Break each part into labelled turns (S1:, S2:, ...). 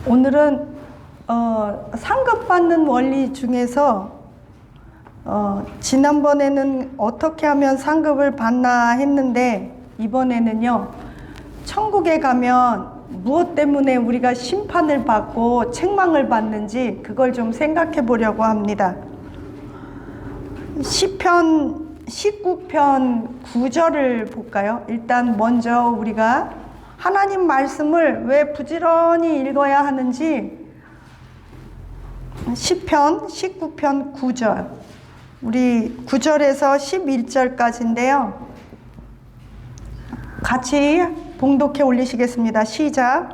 S1: 오늘은 상급 받는 원리 중에서 지난번에는 어떻게 하면 상급을 받나 했는데, 이번에는요, 천국에 가면 무엇 때문에 우리가 심판을 받고 책망을 받는지 그걸 좀 생각해 보려고 합니다. 시편 19편 9절을 볼까요? 일단 먼저 우리가 하나님 말씀을 왜 부지런히 읽어야 하는지, 시편 19편 9절, 우리 9절에서 11절까지인데요. 같이 봉독해 올리시겠습니다. 시작.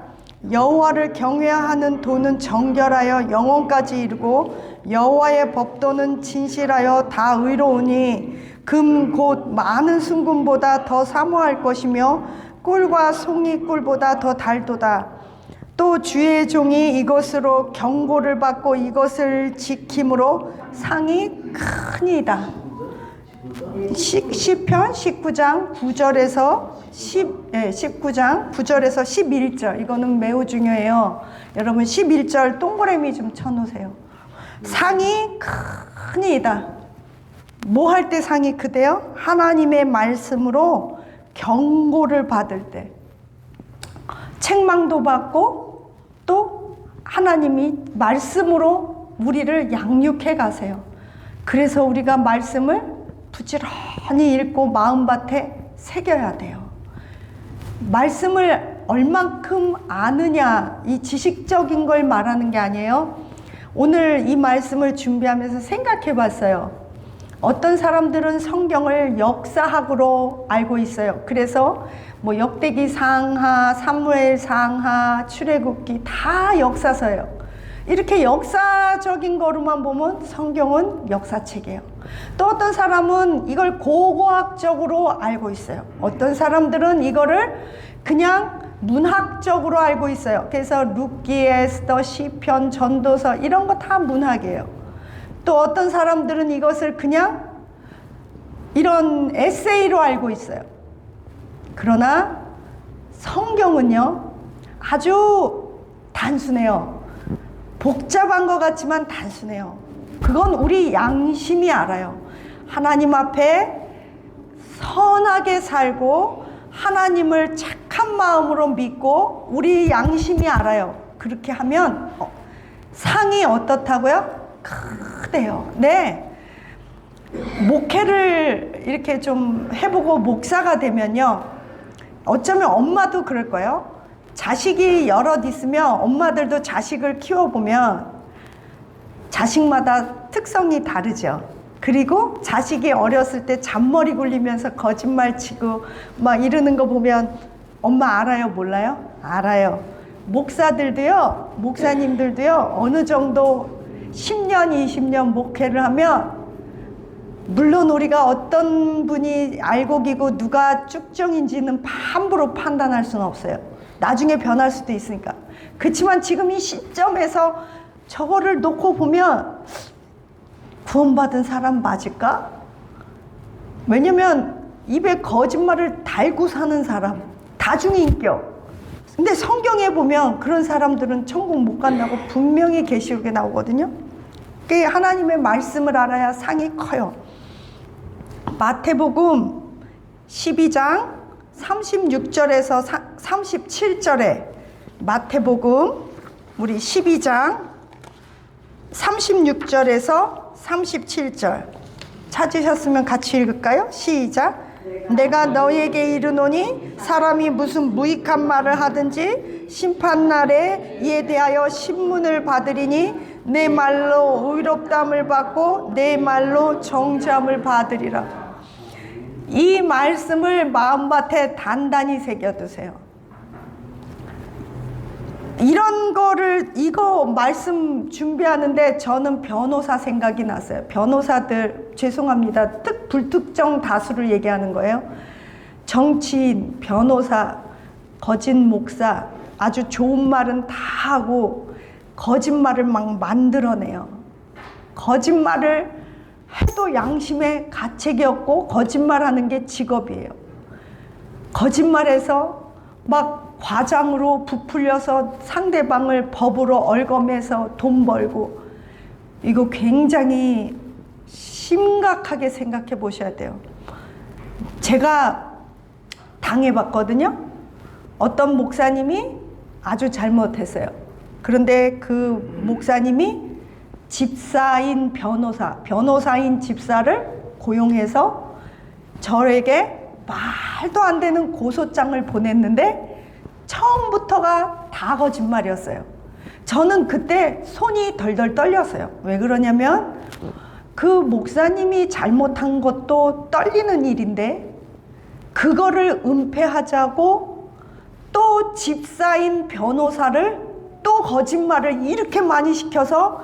S1: 여호와를 경외하는 도는 정결하여 영혼까지 이르고 여호와의 법도는 진실하여 다 의로우니 금 곧 많은 순금보다 더 사모할 것이며 꿀과 송이 꿀보다 더 달도다. 또 주의 종이 이것으로 경고를 받고 이것을 지킴으로 상이 크니이다. 시편 19장 9절에서 19장 9절에서 11절, 이거는 매우 중요해요. 여러분 11절 동그라미 좀 쳐놓으세요. 상이 크니이다. 뭐 할 때 상이 크대요? 하나님의 말씀으로 경고를 받을 때, 책망도 받고 또 하나님이 말씀으로 우리를 양육해 가세요. 그래서 우리가 말씀을 부지런히 읽고 마음밭에 새겨야 돼요. 말씀을 얼만큼 아느냐, 이 지식적인 걸 말하는 게 아니에요. 오늘 이 말씀을 준비하면서 생각해 봤어요. 어떤 사람들은 성경을 역사학으로 알고 있어요. 그래서 뭐 역대기 상하, 사무엘 상하, 출애굽기 다 역사서예요. 이렇게 역사적인 거로만 보면 성경은 역사책이에요. 또 어떤 사람은 이걸 고고학적으로 알고 있어요. 어떤 사람들은 이거를 그냥 문학적으로 알고 있어요. 그래서 룻기, 에스더, 시편, 전도서 이런 거 다 문학이에요. 또 어떤 사람들은 이것을 그냥 이런 에세이로 알고 있어요. 그러나 성경은요, 아주 단순해요. 복잡한 것 같지만 단순해요. 그건 우리 양심이 알아요. 하나님 앞에 선하게 살고 하나님을 착한 마음으로 믿고 우리 양심이 알아요. 그렇게 하면 상이 어떻다고요? 크대요. 네. 목회를 이렇게 좀 해보고 목사가 되면요, 어쩌면 엄마도 그럴 거예요. 자식이 여럿 있으면 엄마들도 자식을 키워보면 자식마다 특성이 다르죠. 그리고 자식이 어렸을 때 잔머리 굴리면서 거짓말 치고 막 이러는 거 보면 엄마 알아요? 몰라요? 알아요. 목사들도요, 목사님들도요, 어느 정도 10년, 20년 목회를 하면, 물론 우리가 어떤 분이 알곡이고 누가 쭉정인지는 함부로 판단할 수는 없어요. 나중에 변할 수도 있으니까. 그렇지만 지금 이 시점에서 저거를 놓고 보면 구원받은 사람 맞을까? 왜냐면 입에 거짓말을 달고 사는 사람, 다중인격. 근데 성경에 보면 그런 사람들은 천국 못 간다고 분명히 계시록에 나오거든요. 그게 하나님의 말씀을 알아야 상이 커요. 마태복음 12장 36절에서 37절에, 마태복음 우리 12장 36절에서 37절 찾으셨으면 같이 읽을까요? 시작. 내가 너에게 이르노니 사람이 무슨 무익한 말을 하든지 심판날에 이에 대하여 신문을 받으리니 내 말로 의롭다함을 받고 내 말로 정죄함을 받으리라. 이 말씀을 마음밭에 단단히 새겨두세요. 이런 거를, 이거 말씀 준비하는데 저는 변호사 생각이 났어요. 변호사들, 죄송합니다. 불특정 다수를 얘기하는 거예요. 정치인, 변호사, 거짓 목사, 아주 좋은 말은 다 하고 거짓말을 막 만들어내요. 거짓말을 해도 양심에 가책이 없고 거짓말하는 게 직업이에요. 거짓말해서 막 과장으로 부풀려서 상대방을 법으로 얽어매서 돈 벌고, 이거 굉장히 심각하게 생각해 보셔야 돼요. 제가 당해봤거든요. 어떤 목사님이 아주 잘못했어요. 그런데 그 목사님이 집사인 변호사인 집사를 고용해서 저에게 말도 안 되는 고소장을 보냈는데 처음부터가 다 거짓말이었어요. 저는 그때 손이 덜덜 떨렸어요. 왜 그러냐면 그 목사님이 잘못한 것도 떨리는 일인데 그거를 은폐하자고 또 집사인 변호사를 또 거짓말을 이렇게 많이 시켜서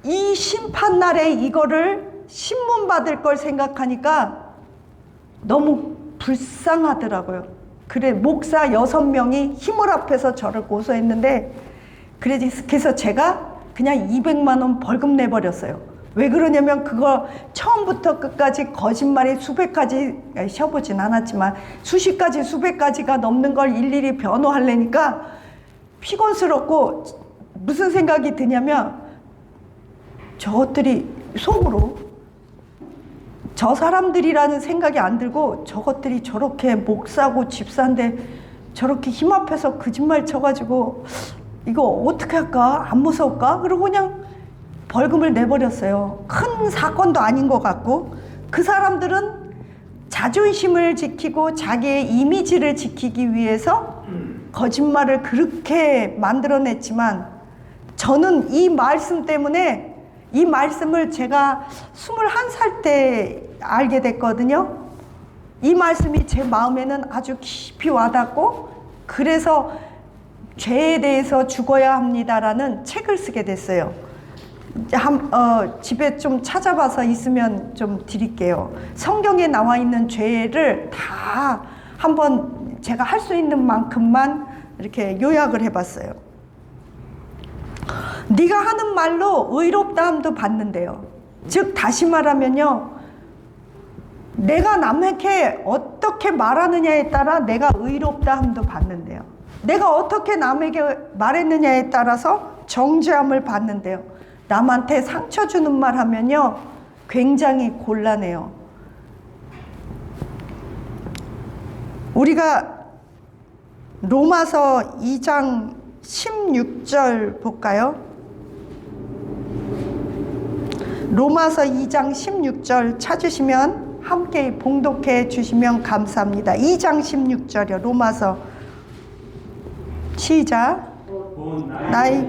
S1: 이 심판날에 이거를 신문 받을 걸 생각하니까 너무 불쌍하더라고요. 그래, 목사 6명이 힘을 합해서 저를 고소했는데, 그래서 제가 그냥 200만 원 벌금 내버렸어요. 왜 그러냐면 그거 처음부터 끝까지 거짓말이 수백 가지, 쉬어보진 않았지만 수십 가지 수백 가지가 넘는 걸 일일이 변호하려니까 피곤스럽고, 무슨 생각이 드냐면 저것들이 속으로 저 사람들이라는 생각이 안 들고, 저것들이 저렇게 목사고 집사인데 저렇게 힘 앞에서 거짓말 쳐가지고 이거 어떻게 할까? 안 무서울까? 그러고 그냥 벌금을 내버렸어요. 큰 사건도 아닌 것 같고. 그 사람들은 자존심을 지키고 자기의 이미지를 지키기 위해서 거짓말을 그렇게 만들어냈지만, 저는 이 말씀 때문에, 이 말씀을 제가 21살 때 알게 됐거든요. 이 말씀이 제 마음에는 아주 깊이 와닿고, 그래서 죄에 대해서 죽어야 합니다라는 책을 쓰게 됐어요. 집에 좀 찾아봐서 있으면 좀 드릴게요. 성경에 나와 있는 죄를 다 한번 제가 할 수 있는 만큼만 이렇게 요약을 해봤어요. 네가 하는 말로 의롭다함도 받는데요. 즉 다시 말하면요, 내가 남에게 어떻게 말하느냐에 따라 내가 의롭다함도 받는데요. 내가 어떻게 남에게 말했느냐에 따라서 정죄함을 받는데요. 남한테 상처 주는 말 하면요, 굉장히 곤란해요. 우리가 로마서 2장 16절 볼까요? 로마서 2장 16절 찾으시면 함께 봉독해 주시면 감사합니다. 2장 16절이요. 로마서 시작. 나의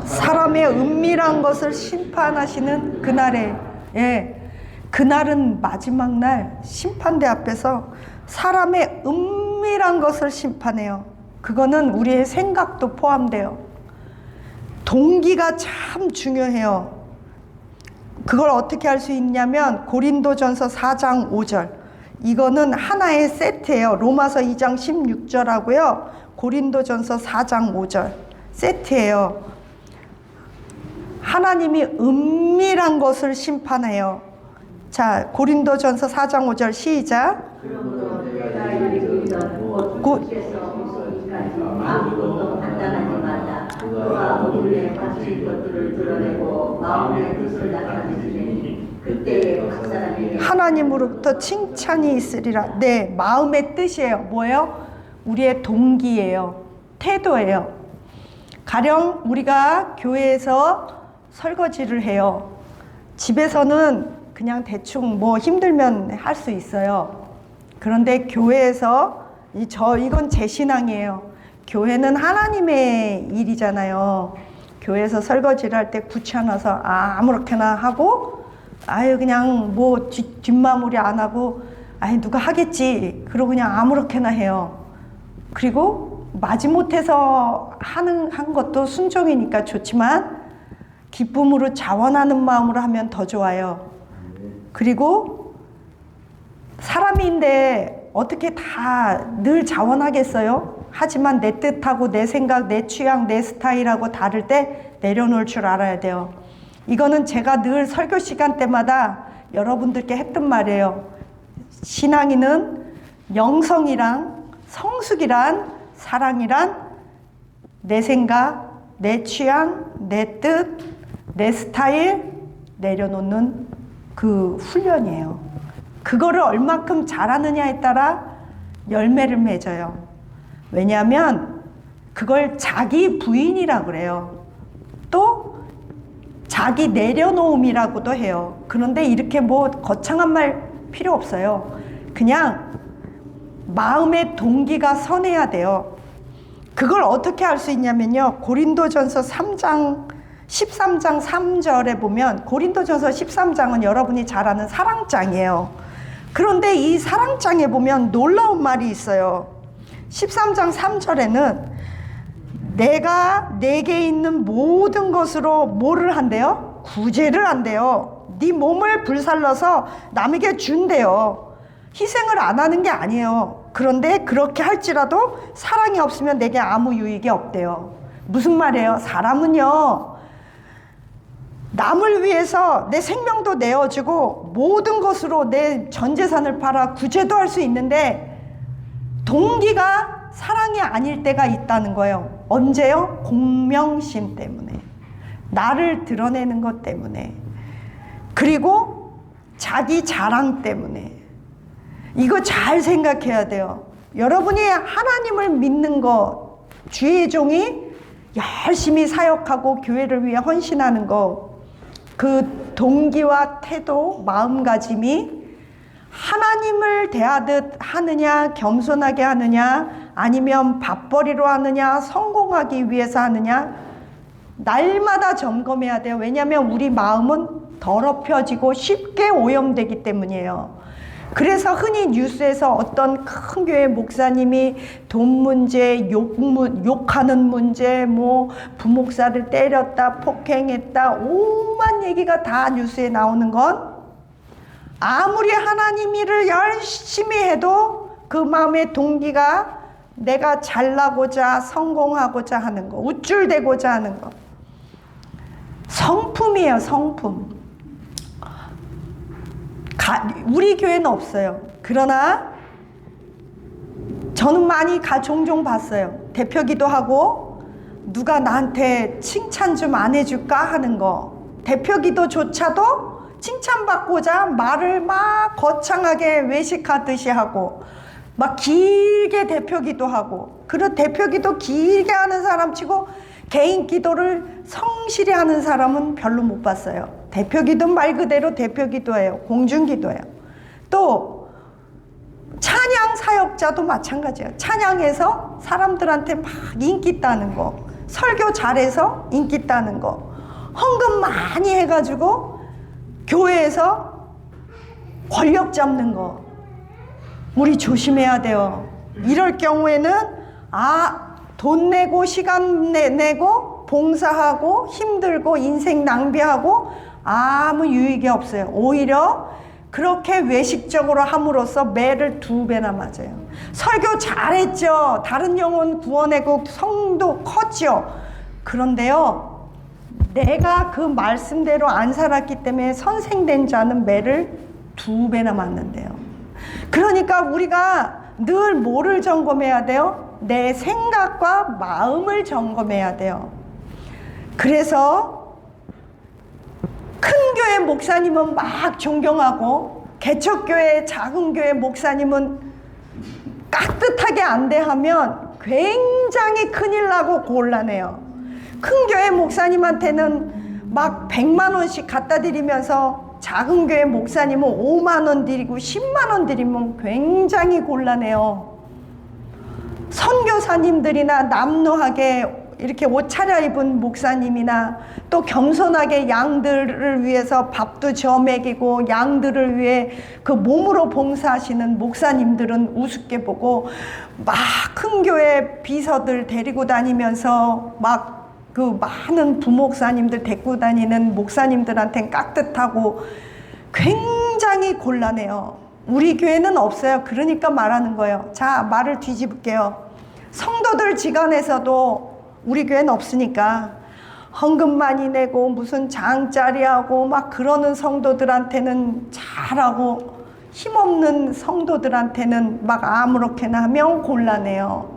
S1: 사람의 은밀한 것을 심판하시는 그날에, 그날은 마지막 날 심판대 앞에서 사람의 은밀한 것을 심판해요. 그거는 우리의 생각도 포함돼요. 동기가 참 중요해요. 그걸 어떻게 할 수 있냐면 고린도전서 4장 5절, 이거는 하나의 세트예요. 로마서 2장 16절하고요, 고린도전서 4장 5절 세트예요. 하나님이 은밀한 것을 심판해요. 자, 고린도전서 4장 5절 시작.
S2: 아무것도 판단하지 말라. 그가 모든 가진 것들을 드러내고 마음의 뜻을 나타내시니 그때에 각 사람에게
S1: 하나님으로부터 칭찬이 있으리라. 네, 마음의 뜻이에요. 뭐예요? 우리의 동기예요. 태도예요. 가령 우리가 교회에서 설거지를 해요. 집에서는 그냥 대충 뭐 힘들면 할 수 있어요. 그런데 교회에서 이건 제 신앙이에요. 교회는 하나님의 일이잖아요. 교회에서 설거지를 할 때 귀찮아서 아무렇게나 하고, 그냥 뭐 뒷마무리 안 하고, 누가 하겠지, 그러고 그냥 아무렇게나 해요. 그리고 마지못해서 한 것도 순종이니까 좋지만 기쁨으로 자원하는 마음으로 하면 더 좋아요. 그리고 사람인데 어떻게 다 늘 자원하겠어요? 하지만 내 뜻하고 내 생각, 내 취향, 내 스타일하고 다를 때 내려놓을 줄 알아야 돼요. 이거는 제가 늘 설교 시간 때마다 여러분들께 했던 말이에요. 신앙인은 영성이랑 성숙이란 사랑이란 내 생각, 내 취향, 내 뜻, 내 스타일 내려놓는 그 훈련이에요. 그거를 얼마큼 잘하느냐에 따라 열매를 맺어요. 왜냐하면 그걸 자기 부인이라 그래요. 또 자기 내려놓음이라고도 해요. 그런데 이렇게 뭐 거창한 말 필요 없어요. 그냥 마음의 동기가 선해야 돼요. 그걸 어떻게 할 수 있냐면요. 고린도전서 13장 3절에 보면, 고린도전서 13장은 여러분이 잘 아는 사랑장이에요. 그런데 이 사랑장에 보면 놀라운 말이 있어요. 13장 3절에는 내가 내게 있는 모든 것으로 뭐를 한대요? 구제를 한대요. 네 몸을 불살라서 남에게 준대요. 희생을 안 하는 게 아니에요. 그런데 그렇게 할지라도 사랑이 없으면 내게 아무 유익이 없대요. 무슨 말이에요? 사람은요, 남을 위해서 내 생명도 내어주고 모든 것으로 내 전 재산을 팔아 구제도 할 수 있는데 동기가 사랑이 아닐 때가 있다는 거예요. 언제요? 공명심 때문에, 나를 드러내는 것 때문에, 그리고 자기 자랑 때문에. 이거 잘 생각해야 돼요. 여러분이 하나님을 믿는 것, 주의 종이 열심히 사역하고 교회를 위해 헌신하는 것, 그 동기와 태도, 마음가짐이 하나님을 대하듯 하느냐, 겸손하게 하느냐, 아니면 밥벌이로 하느냐, 성공하기 위해서 하느냐, 날마다 점검해야 돼요. 왜냐하면 우리 마음은 더럽혀지고 쉽게 오염되기 때문이에요. 그래서 흔히 뉴스에서 어떤 큰 교회 목사님이 돈 문제, 욕하는 문제, 뭐 부목사를 때렸다, 폭행했다, 오만 얘기가 다 뉴스에 나오는 건 아무리 하나님 일을 열심히 해도 그 마음의 동기가 내가 잘나고자, 성공하고자 하는 거, 우쭐대고자 하는 거. 성품이에요, 성품. 우리 교회는 없어요. 그러나 저는 많이 종종 봤어요. 대표기도 하고 누가 나한테 칭찬 좀 안 해줄까 하는 거. 대표기도조차도 칭찬받고자 말을 막 거창하게 외식하듯이 하고 막 길게 대표기도 하고, 그리고 대표기도 길게 하는 사람 치고 개인 기도를 성실히 하는 사람은 별로 못 봤어요. 대표기도 말 그대로 대표기도예요. 공중기도예요. 또 찬양 사역자도 마찬가지예요. 찬양해서 사람들한테 막 인기 따는 거, 설교 잘해서 인기 따는 거, 헌금 많이 해가지고 교회에서 권력 잡는 거. 우리 조심해야 돼요. 이럴 경우에는 돈 내고 시간 내고 봉사하고 힘들고 인생 낭비하고 아무 유익이 없어요. 오히려 그렇게 외식적으로 함으로써 매를 2배나 맞아요. 설교 잘했죠. 다른 영혼 구원하고 성도 컸죠. 그런데요, 내가 그 말씀대로 안 살았기 때문에 선생된 자는 매를 2배나 맞는데요. 그러니까 우리가 늘 뭐를 점검해야 돼요? 내 생각과 마음을 점검해야 돼요. 그래서 큰 교회 목사님은 막 존경하고 개척교회, 작은 교회 목사님은 깍듯하게 안 대하면 굉장히 큰일 나고 곤란해요. 큰 교회 목사님한테는 막 100만 원씩 갖다 드리면서 작은 교회 목사님은 5만 원 드리고 10만 원 드리면 굉장히 곤란해요. 선교사님들이나 남노하게 이렇게 옷 차려입은 목사님이나 또 겸손하게 양들을 위해서 밥도 져 먹이고 양들을 위해 그 몸으로 봉사하시는 목사님들은 우습게 보고, 막 큰 교회 비서들 데리고 다니면서 막 그 많은 부목사님들 데리고 다니는 목사님들한테는 깍듯하고 굉장히 곤란해요. 우리 교회는 없어요. 그러니까 말하는 거예요. 자, 말을 뒤집을게요. 성도들 지간에서도 우리 교회는 없으니까 헌금 많이 내고 무슨 장짜리하고 막 그러는 성도들한테는 잘하고 힘없는 성도들한테는 막 아무렇게나 하면 곤란해요.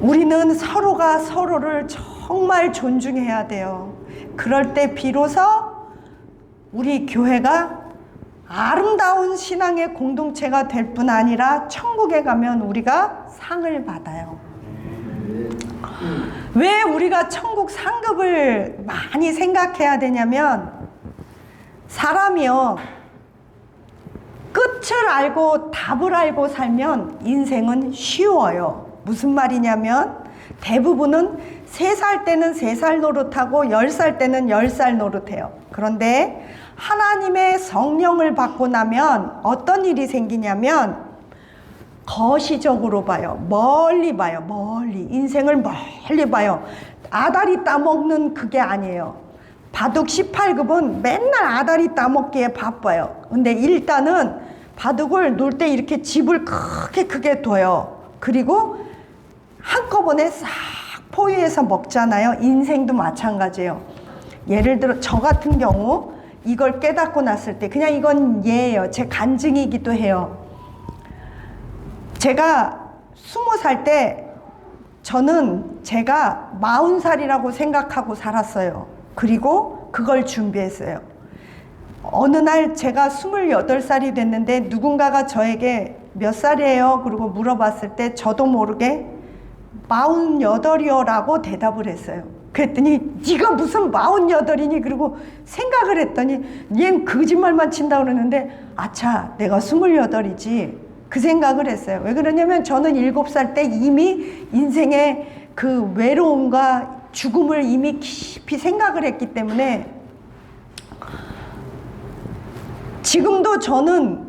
S1: 우리는 서로가 서로를 정말 존중해야 돼요. 그럴 때 비로소 우리 교회가 아름다운 신앙의 공동체가 될 뿐 아니라 천국에 가면 우리가 상을 받아요. 왜 우리가 천국 상급을 많이 생각해야 되냐면, 사람이요, 끝을 알고 답을 알고 살면 인생은 쉬워요. 무슨 말이냐면, 대부분은 3살 때는 3살 노릇하고 10살 때는 10살 노릇해요. 그런데 하나님의 성령을 받고 나면 어떤 일이 생기냐면, 거시적으로 봐요. 멀리 봐요. 멀리. 인생을 멀리 봐요. 아다리 따먹는 그게 아니에요. 바둑 18급은 맨날 아다리 따먹기에 바빠요. 근데 일단은 바둑을 놓을 때 이렇게 집을 크게 둬요. 그리고 한꺼번에 싹 포위해서 먹잖아요. 인생도 마찬가지예요. 예를 들어 저 같은 경우 이걸 깨닫고 났을 때, 그냥 이건 예예요. 제 간증이기도 해요. 제가 20살 때 저는 제가 40살이라고 생각하고 살았어요. 그리고 그걸 준비했어요. 어느 날 제가 28살이 됐는데 누군가가 저에게 몇 살이에요? 그리고 물어봤을 때 저도 모르게 48이요 라고 대답을 했어요. 그랬더니 네가 무슨 48이니? 그리고 생각을 했더니 얜 거짓말만 친다고 그러는데, 아차, 내가 28이지. 그 생각을 했어요. 왜 그러냐면 저는 7살 때 이미 인생의 그 외로움과 죽음을 이미 깊이 생각을 했기 때문에, 지금도 저는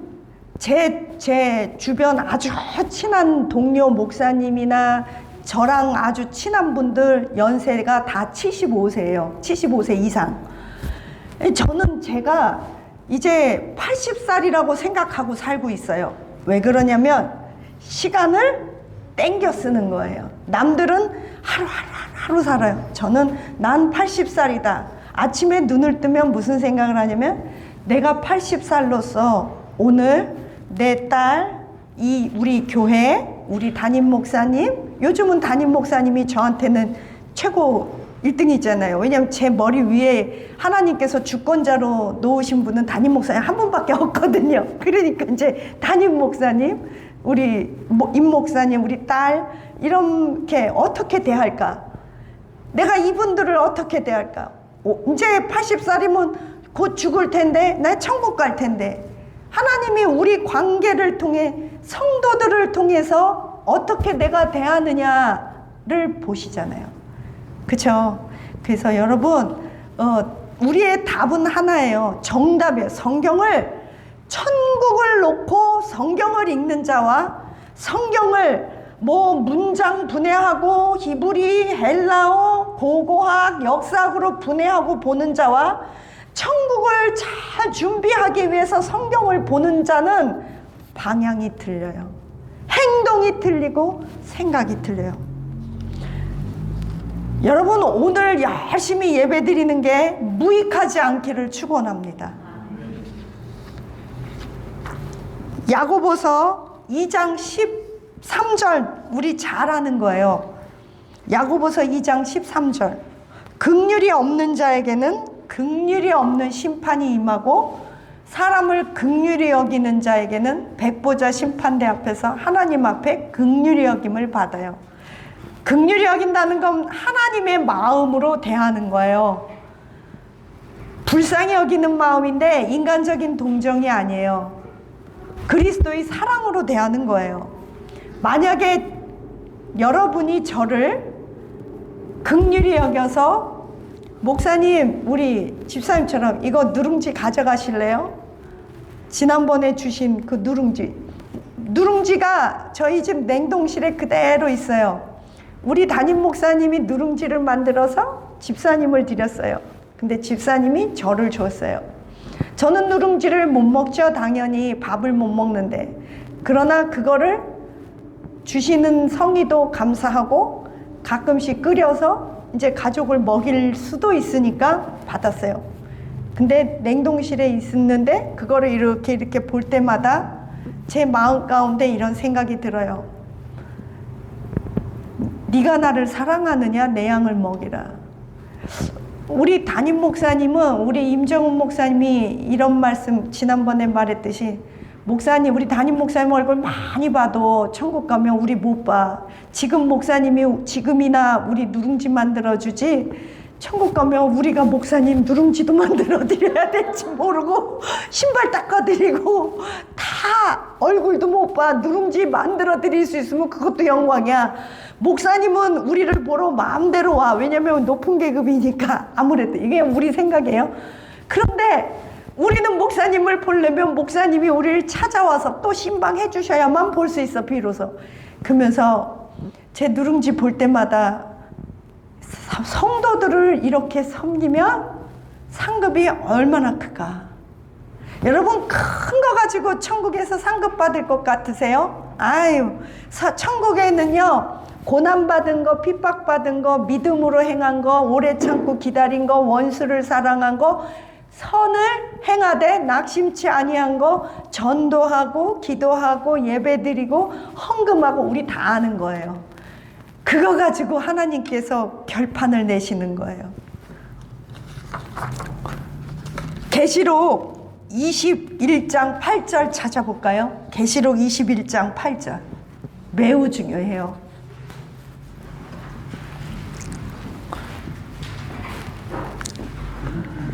S1: 제 주변 아주 친한 동료 목사님이나 저랑 아주 친한 분들 연세가 다 75세예요. 75세 이상. 저는 제가 이제 80살이라고 생각하고 살고 있어요. 왜 그러냐면 시간을 땡겨 쓰는 거예요. 남들은 하루 살아요. 저는 난 80살이다. 아침에 눈을 뜨면 무슨 생각을 하냐면, 내가 80살로서 오늘 내 딸, 우리 교회, 우리 담임 목사님, 요즘은 담임 목사님이 저한테는 최고 1등이잖아요. 왜냐하면 제 머리 위에 하나님께서 주권자로 놓으신 분은 담임 목사님 한 분밖에 없거든요. 그러니까 이제 담임 목사님, 우리 임 목사님, 우리 딸, 이렇게 어떻게 대할까? 내가 이분들을 어떻게 대할까? 이제 80살이면 곧 죽을 텐데, 나 천국 갈 텐데, 하나님이 우리 관계를 통해, 성도들을 통해서 어떻게 내가 대하느냐를 보시잖아요. 그쵸? 그래서 여러분, 우리의 답은 하나예요. 정답이에요. 천국을 놓고 성경을 읽는 자와, 성경을 문장 분해하고 히브리, 헬라어, 고고학, 역사학으로 분해하고 보는 자와, 천국을 잘 준비하기 위해서 성경을 보는 자는 방향이 틀려요. 행동이 틀리고 생각이 틀려요. 여러분, 오늘 열심히 예배드리는 게 무익하지 않기를 축원합니다. 야고보서 2장 13절 우리 잘 아는 거예요. 야고보서 2장 13절. 긍휼이 없는 자에게는 긍휼이 없는 심판이 임하고, 사람을 긍휼히 여기는 자에게는 백보자 심판대 앞에서 하나님 앞에 긍휼히 여김을 받아요. 긍휼히 여긴다는 건 하나님의 마음으로 대하는 거예요. 불쌍히 여기는 마음인데 인간적인 동정이 아니에요. 그리스도의 사랑으로 대하는 거예요. 만약에 여러분이 저를 긍휼히 여겨서, 목사님, 우리 집사님처럼 이거 누룽지 가져가실래요? 지난번에 주신 그 누룽지가 저희 집 냉동실에 그대로 있어요. 우리 담임 목사님이 누룽지를 만들어서 집사님을 드렸어요. 근데 집사님이 저를 줬어요. 저는 누룽지를 못 먹죠. 당연히 밥을 못 먹는데. 그러나 그거를 주시는 성의도 감사하고 가끔씩 끓여서 이제 가족을 먹일 수도 있으니까 받았어요. 근데 냉동실에 있었는데 그거를 이렇게 볼 때마다 제 마음 가운데 이런 생각이 들어요. 네가 나를 사랑하느냐? 내 양을 먹이라. 우리 담임 목사님은, 우리 임정훈 목사님이 이런 말씀 지난번에 말했듯이, 목사님, 우리 담임 목사님 얼굴 많이 봐도 천국 가면 우리 못 봐. 지금 목사님이 지금이나 우리 누룽지 만들어주지, 천국 가면 우리가 목사님 누룽지도 만들어 드려야 될지 모르고 신발 닦아드리고 다 얼굴도 못 봐. 누룽지 만들어 드릴 수 있으면 그것도 영광이야. 목사님은 우리를 보러 마음대로 와. 왜냐면 높은 계급이니까. 아무래도 이게 우리 생각이에요. 그런데 우리는 목사님을 보려면 목사님이 우리를 찾아와서 또 신방해 주셔야만 볼 수 있어, 비로소. 그러면서 제 누룽지 볼 때마다 성도들을 이렇게 섬기면 상급이 얼마나 클까? 여러분, 큰 거 가지고 천국에서 상급 받을 것 같으세요? 아유, 천국에는요, 고난받은 거, 핍박받은 거, 믿음으로 행한 거, 오래 참고 기다린 거, 원수를 사랑한 거, 선을 행하되 낙심치 아니한 거, 전도하고 기도하고 예배드리고 헌금하고, 우리 다 아는 거예요. 그거 가지고 하나님께서 결판을 내시는 거예요. 계시록 21장 8절 찾아볼까요? 계시록 21장 8절. 매우 중요해요.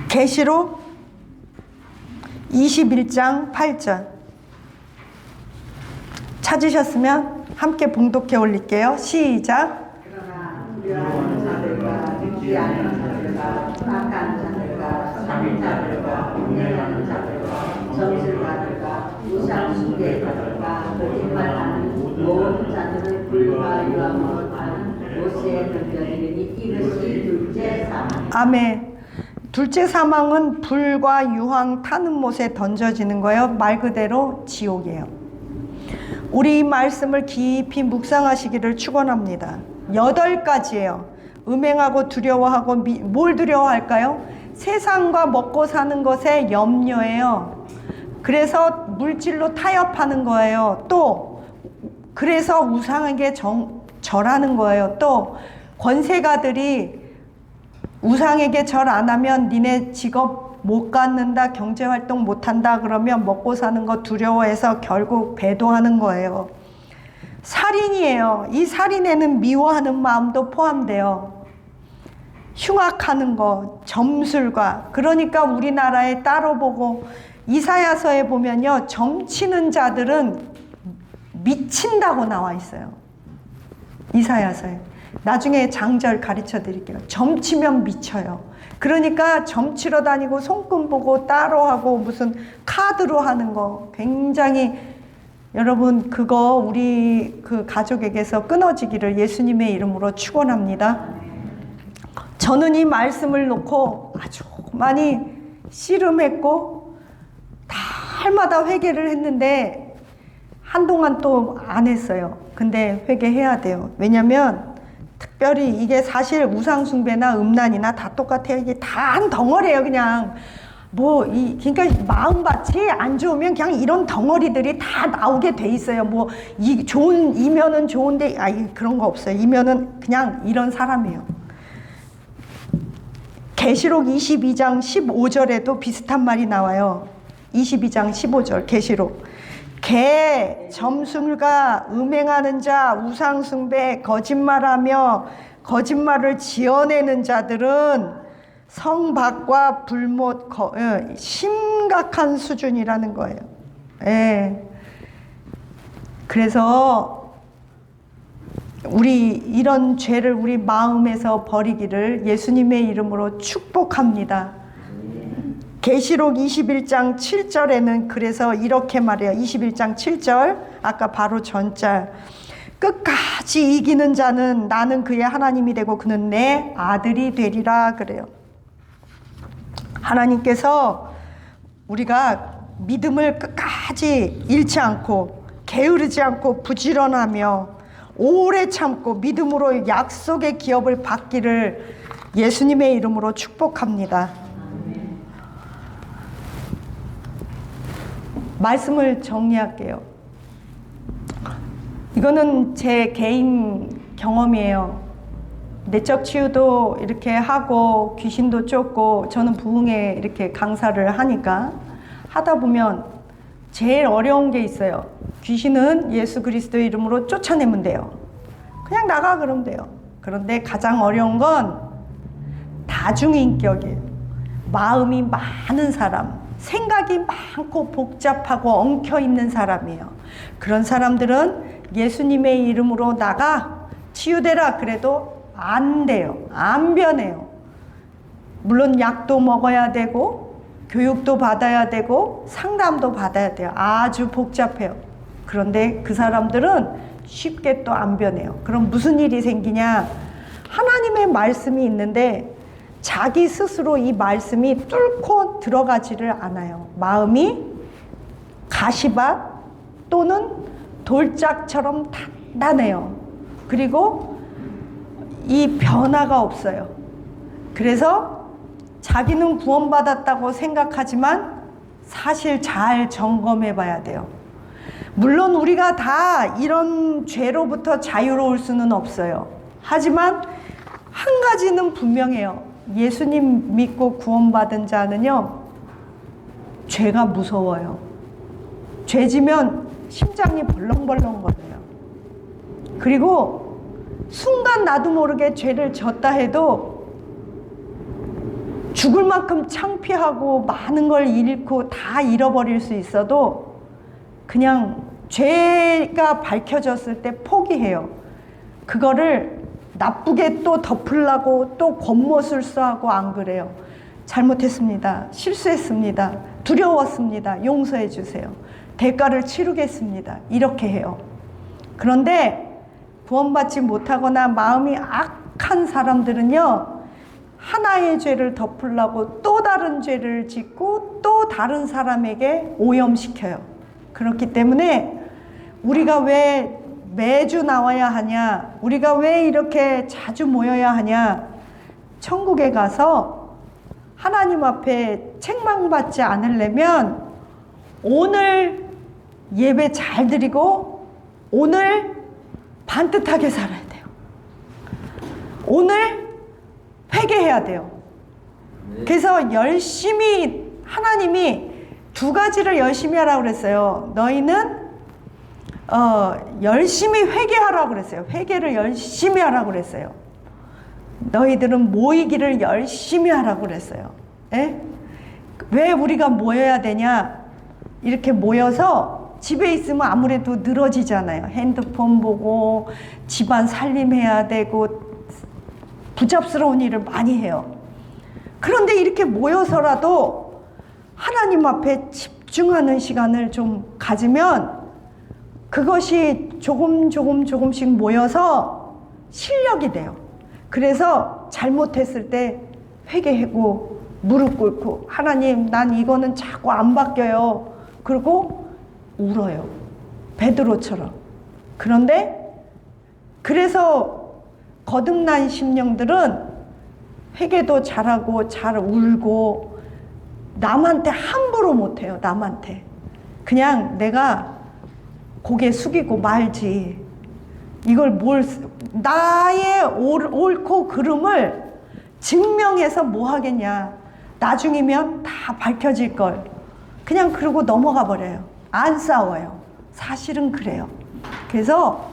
S1: 계시록 21장 8절. 찾으셨으면 함께 봉독해 올릴게요. 시작.
S2: 그러나 두려워하는 자들과 믿지 않는 자들과 악한 자들과 살인자들과 운행하는 자들과 점술가들과 우상 숭배자들과 거짓말하는 모든 자들을 불과 유황으로 타는 못에 던져지리니 이것이 둘째 사망.
S1: 아멘. 둘째 사망은 불과 유황 타는 못에 던져지는 거예요. 말 그대로 지옥이에요. 우리 이 말씀을 깊이 묵상하시기를 축원합니다. 8가지예요. 음행하고 두려워하고 뭘 두려워할까요? 세상과 먹고 사는 것에 염려해요. 그래서 물질로 타협하는 거예요. 또 그래서 우상에게 절하는 거예요. 또 권세가들이 우상에게 절 안 하면 니네 직업 못 갖는다, 경제활동 못한다 그러면 먹고 사는 거 두려워해서 결국 배도하는 거예요. 살인이에요. 이 살인에는 미워하는 마음도 포함돼요. 흉악하는 거, 점술과. 그러니까 우리나라에 따로 보고 이사야서에 보면요, 점치는 자들은 미친다고 나와 있어요. 이사야서에. 나중에 장절 가르쳐 드릴게요. 점치면 미쳐요. 그러니까 점치러 다니고 손금 보고 따로 하고 무슨 카드로 하는 거 굉장히, 여러분 그거 우리 그 가족에게서 끊어지기를 예수님의 이름으로 축원합니다. 저는 이 말씀을 놓고 아주 많이 씨름했고 달마다 회개를 했는데 한동안 또 안 했어요. 근데 회개해야 돼요. 왜냐면 특별히 이게 사실 우상숭배나 음란이나 다 똑같아요. 이게 다 한 덩어리예요. 그냥 그러니까 마음밭이 안 좋으면 그냥 이런 덩어리들이 다 나오게 돼 있어요. 이면은 좋은데 그런 거 없어요. 이면은 그냥 이런 사람이에요. 계시록 22장 15절에도 비슷한 말이 나와요. 22장 15절 계시록. 점술가, 음행하는 자, 우상숭배, 거짓말하며 거짓말을 지어내는 자들은 성 밖과 불못 심각한 수준이라는 거예요. 예. 그래서 우리 이런 죄를 우리 마음에서 버리기를 예수님의 이름으로 축복합니다. 계시록 21장 7절에는 그래서 이렇게 말해요. 21장 7절, 아까 바로 전절. 끝까지 이기는 자는 나는 그의 하나님이 되고 그는 내 아들이 되리라 그래요. 하나님께서 우리가 믿음을 끝까지 잃지 않고 게으르지 않고 부지런하며 오래 참고 믿음으로 약속의 기업을 받기를 예수님의 이름으로 축복합니다. 말씀을 정리할게요. 이거는 제 개인 경험이에요. 내적 치유도 이렇게 하고 귀신도 쫓고, 저는 부흥회 이렇게 강사를 하니까 하다 보면 제일 어려운 게 있어요. 귀신은 예수 그리스도의 이름으로 쫓아내면 돼요. 그냥 나가 그러면 돼요. 그런데 가장 어려운 건 다중인격이에요. 마음이 많은 사람, 생각이 많고 복잡하고 엉켜있는 사람이에요. 그런 사람들은 예수님의 이름으로 나가 치유되라 그래도 안 돼요. 안 변해요. 물론 약도 먹어야 되고 교육도 받아야 되고 상담도 받아야 돼요. 아주 복잡해요. 그런데 그 사람들은 쉽게 또 안 변해요. 그럼 무슨 일이 생기냐? 하나님의 말씀이 있는데 자기 스스로 이 말씀이 뚫고 들어가지를 않아요. 마음이 가시밭 또는 돌짝처럼 단단해요. 그리고 이 변화가 없어요. 그래서 자기는 구원받았다고 생각하지만 사실 잘 점검해 봐야 돼요. 물론 우리가 다 이런 죄로부터 자유로울 수는 없어요. 하지만 한 가지는 분명해요. 예수님 믿고 구원받은 자는요, 죄가 무서워요. 죄 지면 심장이 벌렁벌렁거려요. 그리고 순간 나도 모르게 죄를 졌다 해도 죽을 만큼 창피하고 많은 걸 잃고 다 잃어버릴 수 있어도 그냥 죄가 밝혀졌을 때 포기해요. 그거를 나쁘게 또 덮으려고 또 겉모술수하고 안 그래요. 잘못했습니다. 실수했습니다. 두려웠습니다. 용서해 주세요. 대가를 치르겠습니다. 이렇게 해요. 그런데 구원받지 못하거나 마음이 악한 사람들은요, 하나의 죄를 덮으려고 또 다른 죄를 짓고 또 다른 사람에게 오염시켜요. 그렇기 때문에 우리가 왜 매주 나와야 하냐? 우리가 왜 이렇게 자주 모여야 하냐? 천국에 가서 하나님 앞에 책망받지 않으려면 오늘 예배 잘 드리고 오늘 반듯하게 살아야 돼요. 오늘 회개해야 돼요. 그래서 열심히 하나님이 두 가지를 열심히 하라고 그랬어요. 너희는 열심히 회개하라고 그랬어요. 회개를 열심히 하라고 그랬어요. 너희들은 모이기를 열심히 하라고 그랬어요. 에? 왜 우리가 모여야 되냐? 이렇게 모여서 집에 있으면 아무래도 늘어지잖아요. 핸드폰 보고 집안 살림해야 되고 부잡스러운 일을 많이 해요. 그런데 이렇게 모여서라도 하나님 앞에 집중하는 시간을 좀 가지면 그것이 조금씩 모여서 실력이 돼요. 그래서 잘못했을 때 회개하고 무릎 꿇고 하나님, 난 이거는 자꾸 안 바뀌어요. 그리고 울어요. 베드로처럼. 그런데 그래서 거듭난 심령들은 회개도 잘하고 잘 울고 남한테 함부로 못해요. 남한테. 그냥 내가 고개 숙이고 말지. 이걸 나의 옳고 그름을 증명해서 뭐 하겠냐. 나중이면 다 밝혀질 걸. 그냥 그러고 넘어가 버려요. 안 싸워요. 사실은 그래요. 그래서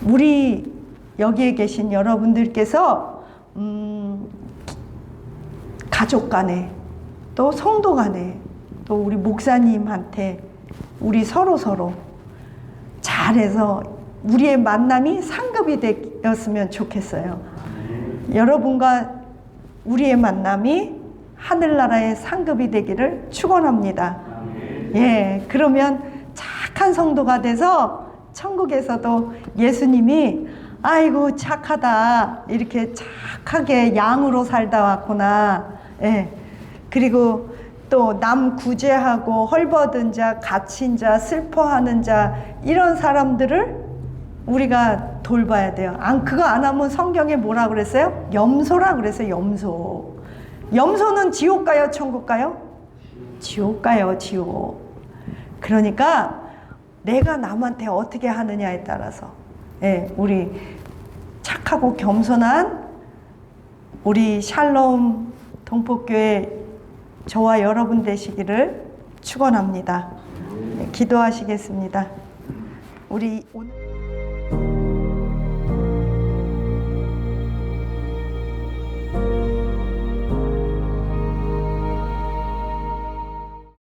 S1: 우리 여기에 계신 여러분들께서 가족 간에 또 성도 간에 또 우리 목사님한테 우리 서로 잘해서 우리의 만남이 상급이 되었으면 좋겠어요. 여러분과 우리의 만남이 하늘나라의 상급이 되기를 축원합니다. 예, 그러면 착한 성도가 돼서 천국에서도 예수님이 아이고 착하다, 이렇게 착하게 양으로 살다 왔구나. 예, 그리고 또 남 구제하고 헐벗은 자, 갇힌 자, 슬퍼하는 자, 이런 사람들을 우리가 돌봐야 돼요. 그거 안 하면 성경에 뭐라 그랬어요? 염소라 그랬어요. 염소. 염소는 지옥 가요, 천국 가요? 지옥 가요, 지옥. 그러니까 내가 남한테 어떻게 하느냐에 따라서, 예, 우리 착하고 겸손한 우리 샬롬 동포교회 저와 여러분 되시기를 축원합니다. 네, 기도하시겠습니다. 우리 오늘